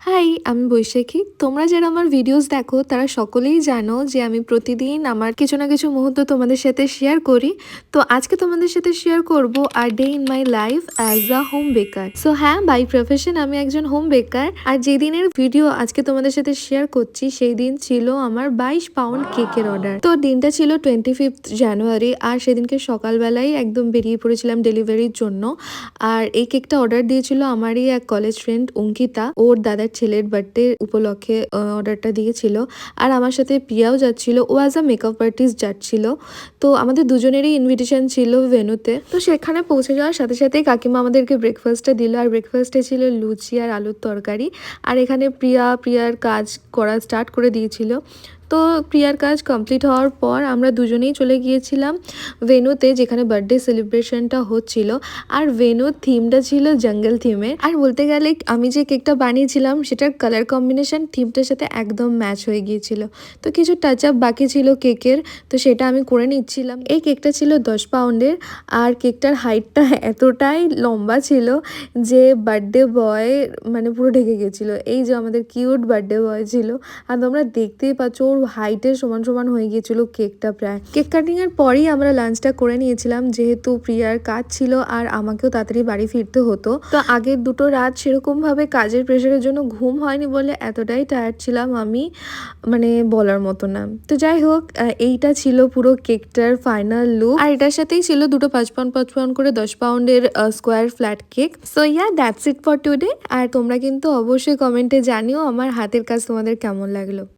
High, আমি বৈশাখী। তোমরা যারা আমার ভিডিওস দেখো তারা সকলেই জানো যে আমি প্রতিদিন আমার কিছু না কিছু মুহূর্ত তোমাদের সাথে শেয়ার করি। তো আজকে তোমাদের সাথে শেয়ার করব a day in my life as a home বেকার। সো হ্যাঁ, বাই প্রফেশন আমি একজন হোম বেকার। আর যেদিনের ভিডিও আজকে তোমাদের সাথে শেয়ার করছি সেই দিন ছিল আমার 22 পাউন্ড কেকের অর্ডার। তো দিনটা ছিল 25th জানুয়ারি। আর সেদিনকে সকালবেলায় একদম বেরিয়ে পড়েছিলাম ডেলিভারির জন্য। আর এই কেকটা অর্ডার দিয়েছিল আমারই এক কলেজ ফ্রেন্ড অঙ্কিতা। ওর দাদার ছেলের বার্থডে উপলক্ষে অর্ডারটা দিয়েছিল। আর আমার সাথে প্রিয়াও যাচ্ছিল, ও অ্যাজ আ মেকআপ আর্টিস্ট যাচ্ছিল। তো আমাদের দুজনেরই ইনভিটেশন ছিল ভেনুতে। তো সেখানে পৌঁছে যাওয়ার সাথে সাথেই কাকিমা আমাদেরকে ব্রেকফাস্টটা দিল। আর ব্রেকফাস্টে ছিল লুচি আর আলুর তরকারি। আর এখানে প্রিয়ার কাজ করা স্টার্ট করে দিয়েছিল। তো প্রিয়ার কাজ কমপ্লিট হওয়ার পর আমরা দুজনেই চলে গিয়েছিলাম ভেনুতে, যেখানে বার্থডে সেলিব্রেশনটা হচ্ছিল। আর ভেনুর থিমটা ছিল জঙ্গল থিমের। আর বলতে গেলে আমি যে কেকটা বানিয়েছিলাম সেটার কালার কম্বিনেশন থিমটার সাথে একদম ম্যাচ হয়ে গিয়েছিল। তো কিছু টাচ আপ বাকি ছিল কেকের, তো সেটা আমি করে নিচ্ছিলাম। এই কেকটা ছিল 10 পাউন্ডের। আর কেকটার হাইটটা এতটাই লম্বা ছিল যে বার্থডে বয় মানে পুরো ঢেকে গেছিলো। এই যে আমাদের কিউট বার্থডে বয় ছিল, আর তোমরা দেখতেই পাচ্ছ ওর হাইটের সমান সমান হয়ে গিয়েছিল কেকটা। প্রায় কেক কাটিং এর পরেই আমরা লাঞ্চটা করে নিয়েছিলাম, যেহেতু প্রিয়ার কাজ ছিল আর আমাকেও তাড়াতাড়ি বাড়ি ফিরতে হতো। তো আগের দুটো রাত সেরকম ভাবে কাজের প্রেশারের জন্য ঘুম হয়নি বলে এতটাই টায়ার্ড ছিলাম আমি, মানে বলার মতো না। তো যাই হোক, এইটা ছিল পুরো কেকটার ফাইনাল লুক। আর এটার সাথেই ছিল দুটো 5 পাউন্ড করে 10 পাউন্ডের square flat cake. So yeah, that's it for today. আর তোমরা কিন্তু অবশ্যই কমেন্টে জানিও আমার হাতের কাজ তোমাদের কেমন লাগলো।